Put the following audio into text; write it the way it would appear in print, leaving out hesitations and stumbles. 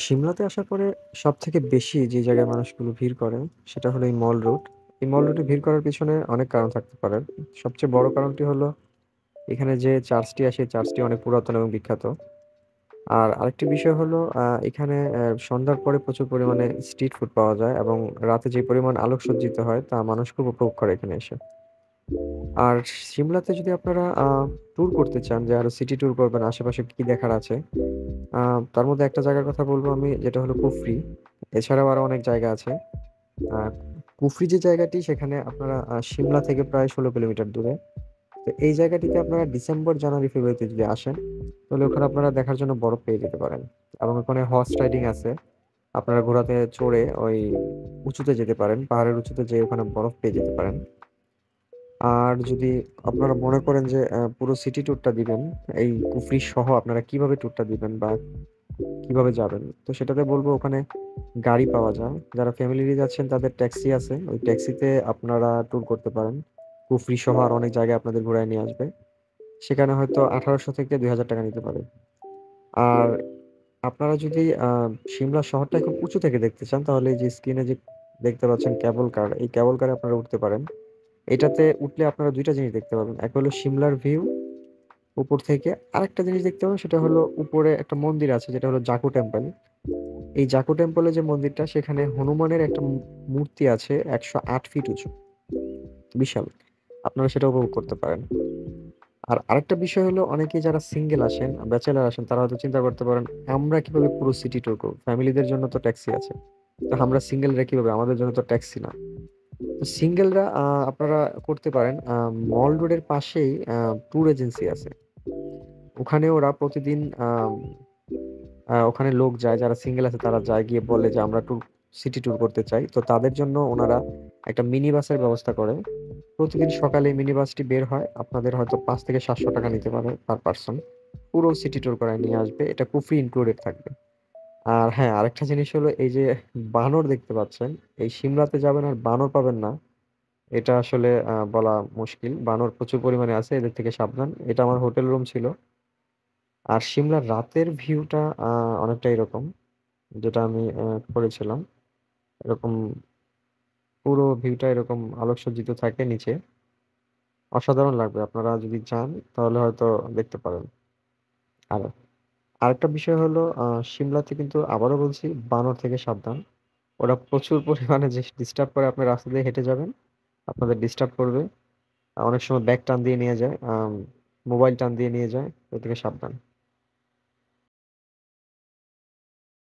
সিমলাতে আসার পরে সবথেকে বেশি যে জায়গায় মানুষগুলো ভিড় করে সেটা হলো এই মল রোড। এই মল রোডে ভিড় করার পিছনে অনেক কারণ থাকতে পারে। সবচেয়ে বড় কারণটি হলো এখানে যে চার্চটি আছে, এই চার্চটি অনেক পুরাতন এবং বিখ্যাত। আর আরেকটি বিষয় হলো এখানে সন্ধ্যার পরে প্রচুর পরিমাণে স্ট্রিট ফুড পাওয়া যায় এবং রাতে যে পরিমাণ আলোকসজ্জিত হয় তা মানুষ খুব উপভোগ করে এখানে এসে। আর সিমলাতে যদি আপনারা ট্যুর করতে চান যে আরো সিটি ট্যুর করবেন, আশেপাশে কি দেখার আছে, তার মধ্যে একটা জায়গার কথা বলবো আমি, যেটা হলো কুফরি। এছাড়াও আরো অনেক জায়গা আছে। আহ কুফরি যে জায়গাটি, সেখানে আপনারা সিমলা থেকে প্রায় 16 কিলোমিটার দূরে। তো এই জায়গাটিতে আপনারা ডিসেম্বর, জানুয়ারি, ফেব্রুয়ারিতে যদি আসেন, তাহলে ওখানে আপনারা দেখার জন্য বরফ পেয়ে যেতে পারেন। এবং ওখানে হর্স রাইডিং আছে। আপনারা ঘোড়াতে চড়ে ওই উঁচুতে যেতে পারেন, পাহাড়ের উঁচুতে যেয়ে ওখানে বরফ পেয়ে যেতে পারেন। আর যদি আপনারা মনে করেন যে পুরো সিটি ট্যুরটা দিবেন, এই কুফরি সহ আপনারা কিভাবে ট্যুরটা দিবেন বা কিভাবে যাবেন, তো সেটাতে বলবো ওখানে গাড়ি পাওয়া যায়। যারা ফ্যামিলি নিয়ে যাচ্ছেন তাদের ট্যাক্সি আছে, ওই ট্যাক্সিতে আপনারা ট্যুর করতে পারেন। কুফরি সহ আর অনেক জায়গায় আপনাদের ঘুরায় নিয়ে আসবে। সেখানে হয়তো 1800 থেকে 2000 টাকা নিতে পারে। আর আপনারা যদি সিমলা শহরটা খুব উঁচু থেকে দেখতে চান, তাহলে এই যে স্ক্রিনে যে দেখতে পাচ্ছেন কেবল কার, এই কেবল কারে আপনারা উঠতে পারেন। এটাতে উঠলে আপনারা দুইটা জিনিস দেখতে পাবেন, এক হলো সিমলার ভিউ উপর থেকে, আরেকটা জিনিস দেখতে পাবেন সেটা হলো উপরে একটা মন্দির আছে যেটা হলো জাকু টেম্পল। এই জাকু টেম্পলে যে মন্দিরটা, সেখানে হনুমানের একটা মূর্তি আছে 108 ফিট উঁচু, বিশাল। আপনারা সেটা উপভোগ করতে পারেন। আর আরেকটা বিষয় হলো, অনেকেই যারা সিঙ্গেল আসেন, ব্যাচেলার আসেন, তারা হয়তো চিন্তা করতে পারেন আমরা কিভাবে পুরো সিটি ট্যুর করবো, ফ্যামিলিদের জন্য তো ট্যাক্সি আছে, তো আমরা সিঙ্গেলরা কিভাবে, আমাদের জন্য তো ট্যাক্সি না। তো সিঙ্গেলরা আপনারা করতে পারেন, মল রোডের পাশেই ট্যুর এজেন্সি আছে। ওখানে ওরা প্রতিদিন ওখানে লোক যায়, যারা সিঙ্গেল আছে তারা যায়, গিয়ে বলে যে আমরা ট্যুর, সিটি ট্যুর করতে চাই। তো তাদের জন্য ওনারা একটা মিনি বাসের ব্যবস্থা করে। প্রতিদিন সকালে মিনি বাসটি বের হয়, আপনাদের হয়তো 500 থেকে 700 টাকা নিতে পারে পার পার্সন। পুরো সিটি ট্যুর করায় নিয়ে আসবে, এটা কুফরি ইনক্লুডেড থাকবে। আর হ্যাঁ, আরেকটা জিনিস হলো, এই যে বানর দেখতে পাচ্ছেন, এই সিমলাতে যাবেন আর বানর পাবেন না, এটা আসলে বলা মুশকিল। বানর প্রচুর পরিমাণে আছে, এদের থেকে সাবধান। এটা আমার হোটেল রুম ছিল। আর সিমলার রাতের ভিউটা অনেকটা এরকম, যেটা আমি করেছিলাম, এরকম পুরো ভিউটা এরকম আলোকসজ্জিত থাকে নিচে। অসাধারণ লাগবে, আপনারা যদি যান তাহলে হয়তো দেখতে পারেন। আর আরেকটা বিষয় হলো, সিমলাতে কিন্তু আবারও বলছি, বানর থেকে সাবধান। ওরা প্রচুর পরিমাণে যে ডিস্টার্ব করে, আপনি রাস্তা দিয়ে হেঁটে যাবেন, আপনাদের ডিস্টার্ব করবে। অনেক সময় ব্যাগ টান দিয়ে নিয়ে যায়, মোবাইল টান দিয়ে নিয়ে যায়, ওই থেকে সাবধান।